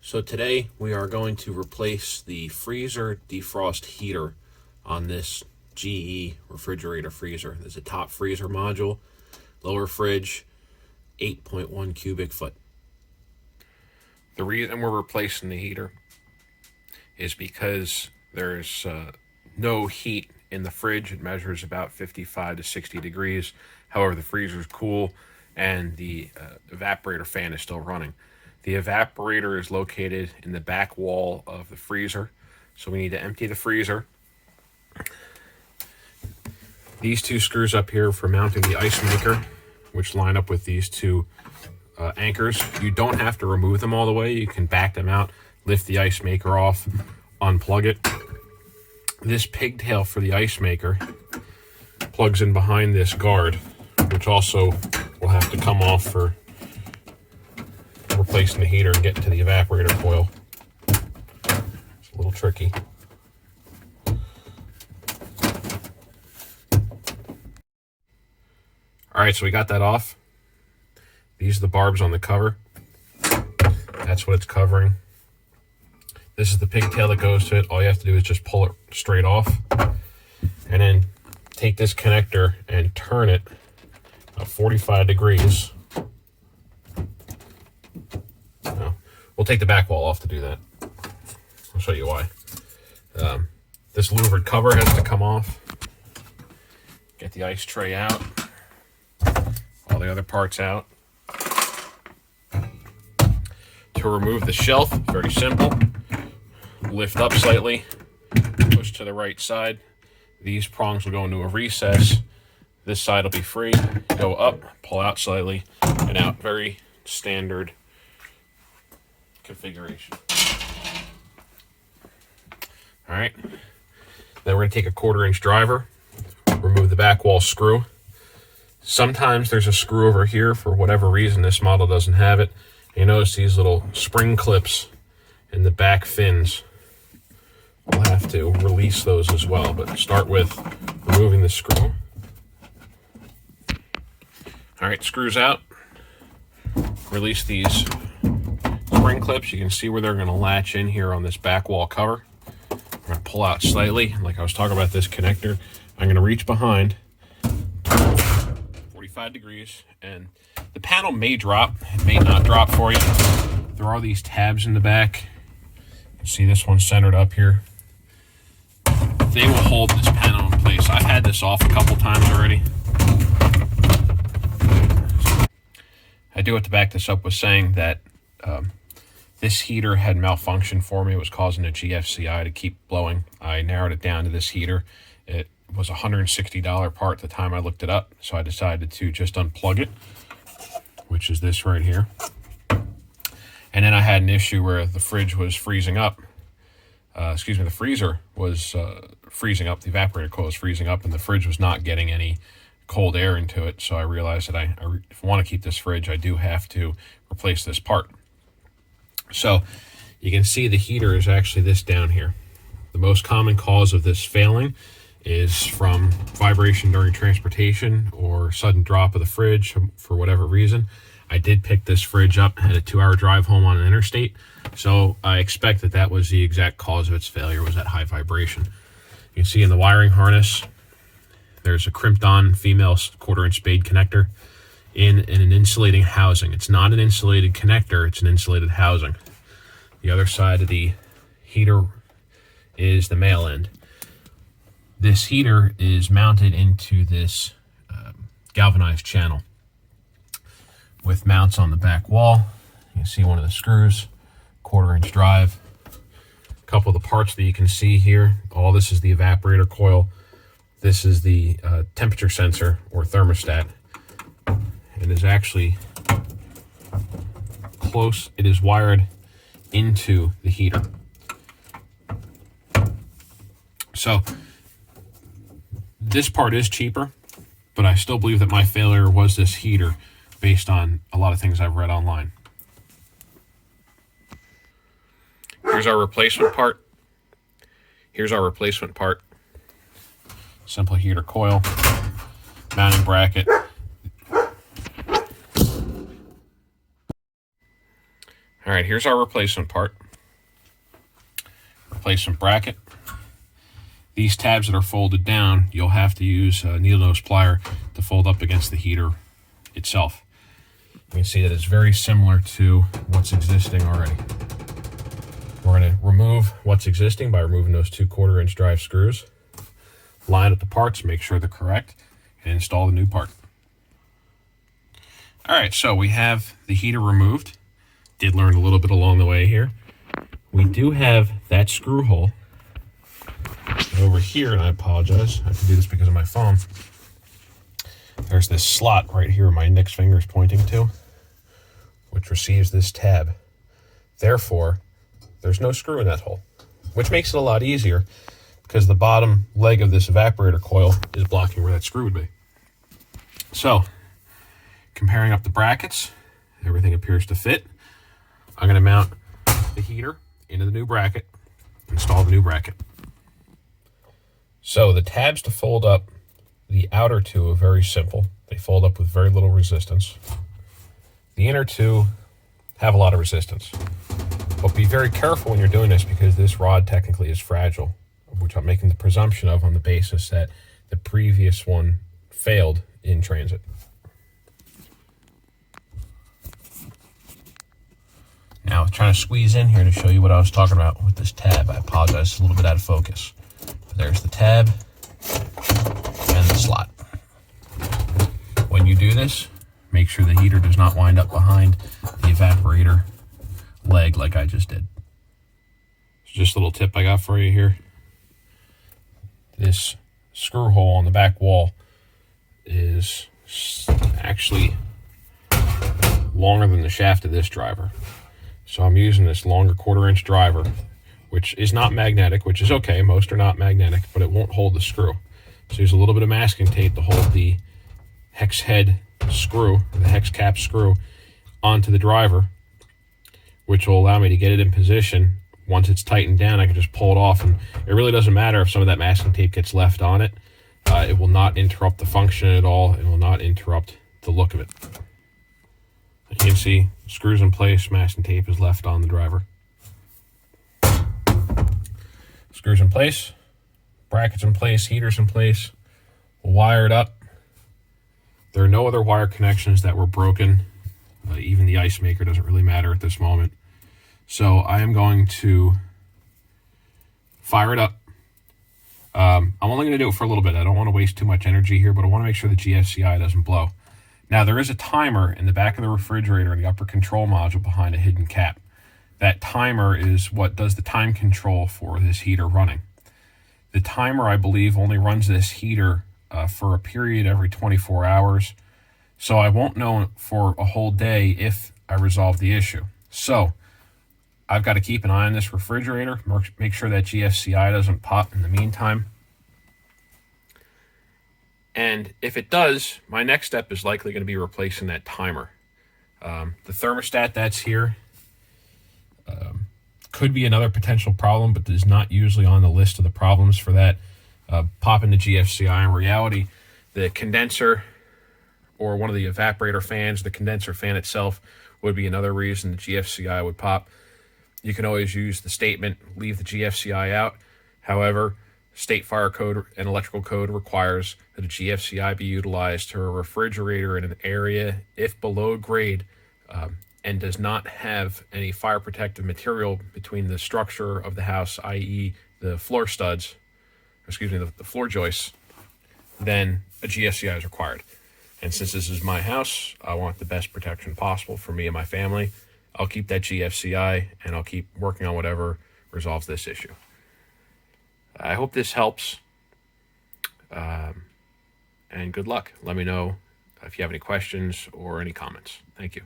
So today we are going to replace the freezer defrost heater on this GE refrigerator freezer. There's a top freezer module, lower fridge, 8.1 cubic foot. The reason we're replacing the heater is because there's no heat in the fridge. It measures about 55 to 60 degrees. However, the freezer is cool and the evaporator fan is still running. The evaporator is located in the back wall of the freezer, so we need to empty the freezer. These two screws up here for mounting the ice maker, which line up with these two anchors. You don't have to remove them all the way. You can back them out, lift the ice maker off, unplug it. This pigtail for the ice maker plugs in behind this guard, which also will have to come off for replacing the heater and getting to the evaporator coil. It's a little tricky. Alright, so we got that off. These are the barbs on the cover. That's what it's covering. This is the pigtail that goes to it. All you have to do is just pull it straight off. And then take this connector and turn it 45 degrees. We'll take the back wall off to do that. I'll show you why. This louvered cover has to come off. Get the ice tray out. All the other parts out. To remove the shelf, very simple. Lift up slightly, push to the right side. These prongs will go into a recess. This side will be free. Go up, pull out slightly, and out. Very standard configuration. All right. Then we're going to take a 1/4 inch driver, remove the back wall screw. Sometimes there's a screw over here. For whatever reason, this model doesn't have it. You notice these little spring clips in the back fins. We'll have to release those as well, but start with removing the screw. All right, screws out. Release these spring clips. You can see where they're going to latch in here on this back wall cover. I'm going to pull out slightly. Like I was talking about this connector, I'm going to reach behind 45 degrees, and the panel may drop. It may not drop for you. There are these tabs in the back. You can see this one centered up here. They will hold this panel in place. I've had this off a couple times already. I do have to back this up with saying that this heater had malfunctioned for me. It was causing the GFCI to keep blowing. I narrowed it down to this heater. It was a $160 part at the time I looked it up, so I decided to just unplug it, which is this right here. And then I had an issue where the fridge was freezing up. The freezer was freezing up. The evaporator coil was freezing up, and the fridge was not getting any cold air into it. So I realized that if I want to keep this fridge, I do have to replace this part. So you can see the heater is actually this down here. The most common cause of this failing is from vibration during transportation or sudden drop of the fridge for whatever reason. I did pick this fridge up, had a 2-hour drive home on an interstate, so I expect that that was the exact cause of its failure, was that high vibration. You can see in the wiring harness, there's a crimped on female 1/4 inch spade connector in an insulating housing. It's not an insulated connector, it's an insulated housing. The other side of the heater is the male end. This heater is mounted into this galvanized channel with mounts on the back wall. You can see one of the screws, 1/4 inch drive. A couple of the parts that you can see here. All this is the evaporator coil. This is the temperature sensor or thermostat. It is actually close. It is wired into the heater. So this part is cheaper, but I still believe that my failure was this heater based on a lot of things I've read online. Here's our replacement part. Here's our replacement part. Simple heater coil, mounting bracket. All right, here's our replacement part. Replacement bracket. These tabs that are folded down, you'll have to use a needle nose plier to fold up against the heater itself. You can see that it's very similar to what's existing already. We're going to remove what's existing by removing those 2 1/4-inch drive screws, line up the parts, make sure they're correct, and install the new part. All right, so we have the heater removed. Did learn a little bit along the way here. We do have that screw hole over here, and I apologize. I have to do this because of my phone. There's this slot right here where my index finger is pointing to, which receives this tab. Therefore, there's no screw in that hole, which makes it a lot easier because the bottom leg of this evaporator coil is blocking where that screw would be. So, comparing up the brackets, everything appears to fit. I'm going to mount the heater into the new bracket, install the new bracket. So the tabs to fold up the outer 2 are very simple. They fold up with very little resistance. The inner 2 have a lot of resistance. But be very careful when you're doing this because this rod technically is fragile, which I'm making the presumption of on the basis that the previous one failed in transit. Now, trying to squeeze in here to show you what I was talking about with this tab. I apologize, it's a little bit out of focus. But there's the tab and the slot. When you do this, make sure the heater does not wind up behind the evaporator leg like I just did. So just a little tip I got for you here. This screw hole on the back wall is actually longer than the shaft of this driver. So I'm using this longer 1/4-inch driver, which is not magnetic, which is okay. Most are not magnetic, but it won't hold the screw. So use a little bit of masking tape to hold the hex head screw, the hex cap screw, onto the driver, which will allow me to get it in position. Once it's tightened down, I can just pull it off, and it really doesn't matter if some of that masking tape gets left on it. It will not interrupt the function at all. It will not interrupt the look of it. You can see screws in place, masking tape is left on the driver. Screws in place, brackets in place, heaters in place, wired up. There are no other wire connections that were broken. Even the ice maker doesn't really matter at this moment. So I am going to fire it up. I'm only going to do it for a little bit. I don't want to waste too much energy here, but I want to make sure the GFCI doesn't blow. Now, there is a timer in the back of the refrigerator in the upper control module behind a hidden cap. That timer is what does the time control for this heater running. The timer, I believe, only runs this heater for a period every 24 hours. So I won't know for a whole day if I resolve the issue. So I've got to keep an eye on this refrigerator, make sure that GFCI doesn't pop in the meantime. And if it does, my next step is likely going to be replacing that timer. The thermostat that's here could be another potential problem, but is not usually on the list of the problems for that. Popping the GFCI. In reality, the condenser or one of the evaporator fans, the condenser fan itself, would be another reason the GFCI would pop. You can always use the statement, leave the GFCI out. However, state fire code and electrical code requires that a GFCI be utilized to a refrigerator in an area if below grade and does not have any fire protective material between the structure of the house, i.e. the floor studs, the floor joists, then a GFCI is required. And since this is my house, I want the best protection possible for me and my family. I'll keep that GFCI and I'll keep working on whatever resolves this issue. I hope this helps, and good luck. Let me know if you have any questions or any comments. Thank you.